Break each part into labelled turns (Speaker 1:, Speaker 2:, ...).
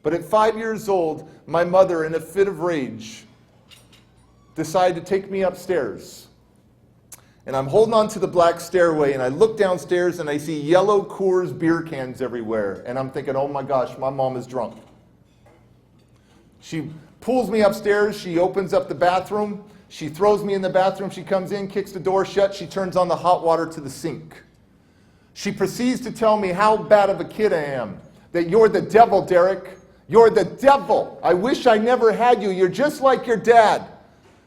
Speaker 1: But at 5 years old, my mother, in a fit of rage, decided to take me upstairs. And I'm holding on to the black stairway, and I look downstairs, and I see yellow Coors beer cans everywhere. And I'm thinking, oh my gosh, my mom is drunk. She pulls me upstairs. She opens up the bathroom. She throws me in the bathroom. She comes in, kicks the door shut. She turns on the hot water to the sink. She proceeds to tell me how bad of a kid I am. That you're the devil, Derek. You're the devil. I wish I never had you. You're just like your dad.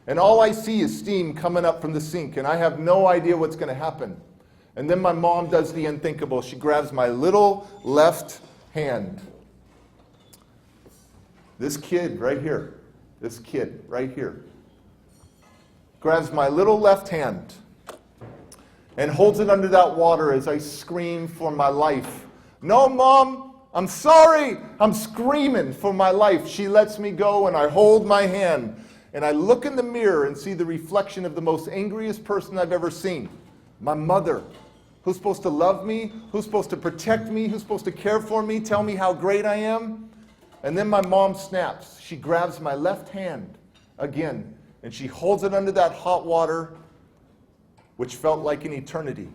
Speaker 1: And all I see is steam coming up from the sink, and I have no idea what's going to happen. And then my mom does the unthinkable. She grabs my little left hand. This kid right here, grabs my little left hand and holds it under that water as I scream for my life. No, Mom, I'm sorry. I'm screaming for my life. She lets me go, and I hold my hand. And I look in the mirror and see the reflection of the most angriest person I've ever seen. My mother, who's supposed to love me, who's supposed to protect me, who's supposed to care for me, tell me how great I am. And then my mom snaps. She grabs my left hand again, and she holds it under that hot water, which felt like an eternity.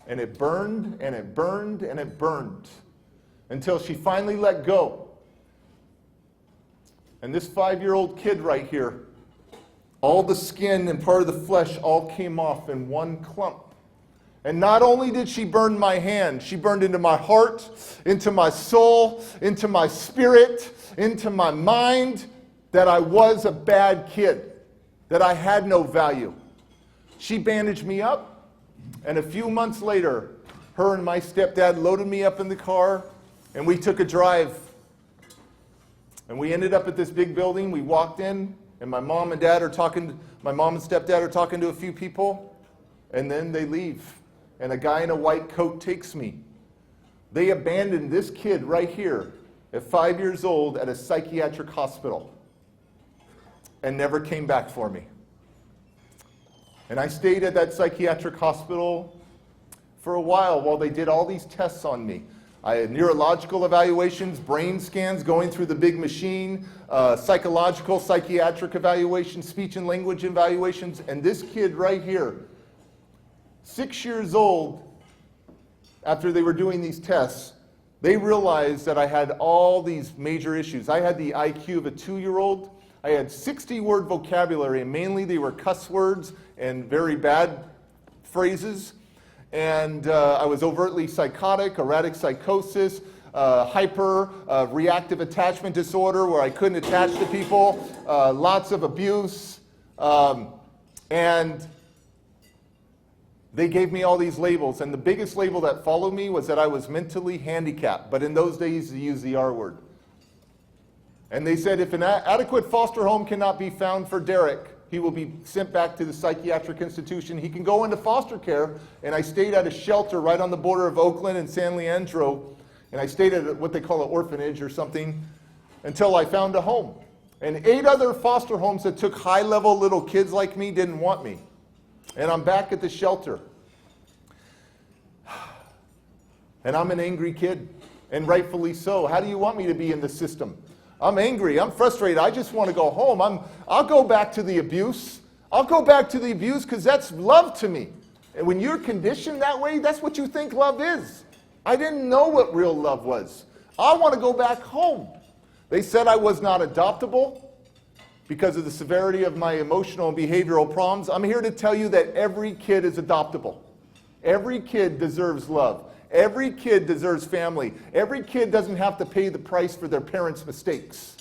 Speaker 1: And it burned, and it burned, and it burned, until she finally let go. And this 5-year-old kid right here, all the skin and part of the flesh all came off in one clump. And not only did she burn my hand, she burned into my heart, into my soul, into my spirit, into my mind, that I was a bad kid, that I had no value. She bandaged me up, and a few months later, her and my stepdad loaded me up in the car, and we took a drive. And we ended up at this big building. We walked in, and my mom and stepdad are talking to a few people, and then they leave. And a guy in a white coat takes me. They abandoned this kid right here at 5 years old at a psychiatric hospital and never came back for me. And I stayed at that psychiatric hospital for a while they did all these tests on me. I had neurological evaluations, brain scans going through the big machine, psychological, psychiatric evaluations, speech and language evaluations. And this kid right here, 6 years old, after they were doing these tests, they realized that I had all these major issues. I had the IQ of a 2-year-old. I had 60-word vocabulary, and mainly they were cuss words and very bad phrases. And I was overtly psychotic, erratic psychosis, reactive attachment disorder where I couldn't attach to people, lots of abuse. And they gave me all these labels. And the biggest label that followed me was that I was mentally handicapped. But in those days, they used the R word. And they said if an adequate foster home cannot be found for Derek, he will be sent back to the psychiatric institution. He can go into foster care. And I stayed at a shelter right on the border of Oakland and San Leandro. And I stayed at what they call an orphanage or something until I found a home. And 8 other foster homes that took high-level little kids like me didn't want me. And I'm back at the shelter. And I'm an angry kid, and rightfully so. How do you want me to be in the system? I'm angry. I'm frustrated. I just want to go home. I'll go back to the abuse. I'll go back to the abuse because that's love to me. And when you're conditioned that way, that's what you think love is. I didn't know what real love was. I want to go back home. They said I was not adoptable because of the severity of my emotional and behavioral problems. I'm here to tell you that every kid is adoptable. Every kid deserves love. Every kid deserves family. Every kid doesn't have to pay the price for their parents' mistakes.